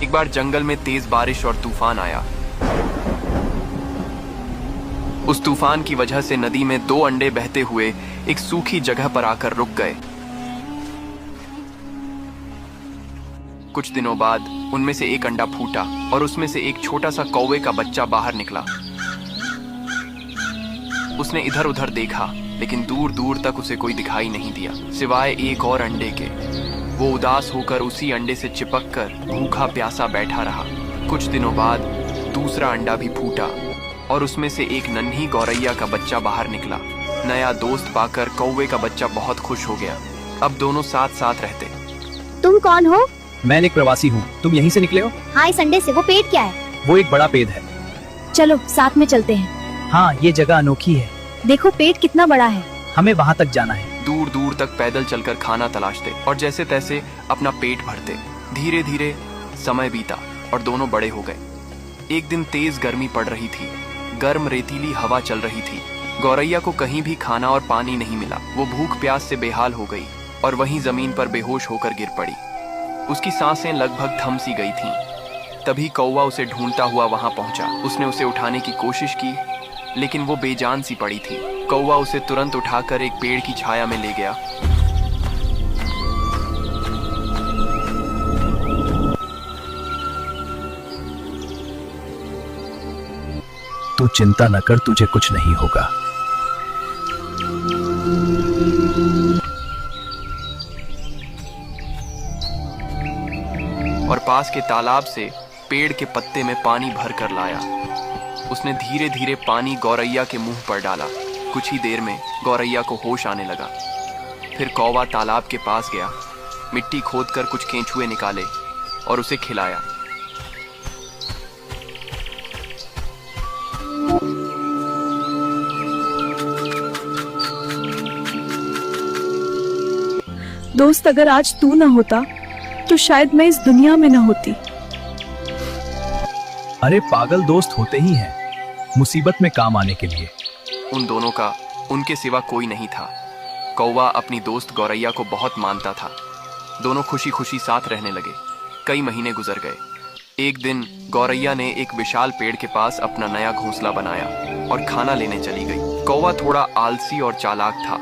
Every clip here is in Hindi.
एक बार जंगल में तेज बारिश और तूफान आया। उस तूफान की वजह से नदी में 2 अंडे बहते हुए एक सूखी जगह पर आकर रुक गए। कुछ दिनों बाद उनमें से एक अंडा फूटा और उसमें से एक छोटा सा कौवे का बच्चा बाहर निकला। उसने इधर उधर देखा, लेकिन दूर दूर तक उसे कोई दिखाई नहीं दिया सिवाय एक और अंडे के। वो उदास होकर उसी अंडे से चिपक कर भूखा प्यासा बैठा रहा। कुछ दिनों बाद दूसरा अंडा भी फूटा और उसमें से एक नन्ही गौरैया का बच्चा बाहर निकला। नया दोस्त पाकर कौवे का बच्चा बहुत खुश हो गया। अब दोनों साथ साथ रहते। तुम कौन हो? मैं एक प्रवासी हूँ। तुम यहीं से निकले हो? हाँ, इस अंडे से। वो पेड़ क्या है? वो एक बड़ा पेड़ है। चलो साथ में चलते हैं। हाँ, ये जगह अनोखी है। देखो पेड़ कितना बड़ा है। हमें वहाँ तक जाना है। दूर दूर तक पैदल चलकर खाना तलाशते और जैसे तैसे अपना पेट भरते। धीरे धीरे समय बीता और दोनों बड़े हो गए। एक दिन तेज गर्मी पड़ रही थी। गर्म रेतीली हवा चल रही थी। गौरैया को कहीं भी खाना और पानी नहीं मिला। वो भूख प्यास से बेहाल हो गई और वहीं जमीन पर बेहोश होकर गिर पड़ी। उसकी सांसें लगभग थम सी गई थीं। तभी कौवा उसे ढूंढता हुआ वहां पहुंचा। उसने उसे उठाने की कोशिश की, लेकिन वो बेजान सी पड़ी थी। कौवा उसे तुरंत उठाकर एक पेड़ की छाया में ले गया। तू चिंता न कर, तुझे कुछ नहीं होगा। और पास के तालाब से पेड़ के पत्ते में पानी भर कर लाया। उसने धीरे धीरे पानी गौरैया के मुंह पर डाला। कुछ ही देर में गौरैया को होश आने लगा। फिर कौवा तालाब के पास गया, मिट्टी खोदकर कुछ केंचुए निकाले और उसे खिलाया। दोस्त, अगर आज तू न होता तो शायद मैं इस दुनिया में न होती। अरे पागल, दोस्त होते ही हैं मुसीबत में काम आने के लिए। उन दोनों का उनके सिवा कोई नहीं था। कौवा अपनी दोस्त गौरैया को बहुत मानता था। दोनों खुशी खुशी साथ रहने लगे। कई महीने गुजर गए। एक दिन गौरैया ने एक विशाल पेड़ के पास अपना नया घोंसला बनाया और खाना लेने चली गई। कौवा थोड़ा आलसी और चालाक था।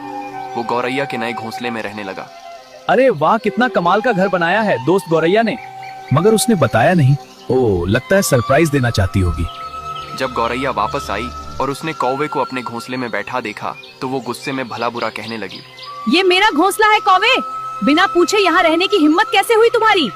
वो गौरैया के नए घोंसले में रहने लगा। अरे वाह, कितना कमाल का घर बनाया है दोस्त गौरैया ने। मगर उसने बताया नहीं। ओह, लगता है सरप्राइज देना चाहती होगी। जब गौरैया वापस आई और उसने कौवे को अपने घोंसले में बैठा देखा तो वो गुस्से में भला बुरा कहने लगी। ये मेरा घोंसला है कौवे, बिना पूछे यहाँ रहने की हिम्मत कैसे हुई तुम्हारी?